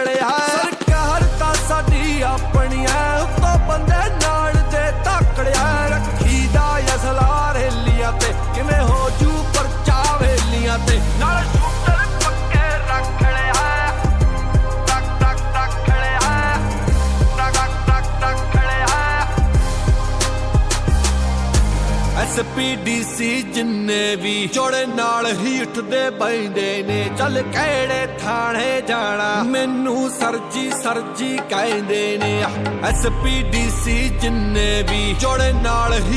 रखड़िया सरकार ता साडी अपनी है उत्तों बंदे नाल दे तकड़िया रखी दा असला रेलियां ते किवें हो जू परचा वेलियां ते नाल शूटर पक्के रखड़िया टक टक रखड़िया टक टक रखड़िया SPDC जिन्ने भी जोड़े नाल ही उठदे बैंदे ने चल केड़े थाने जाना मैनू सरजी सरजी कहंदे ने SPDC जिन्ने भी जोड़े नाल ही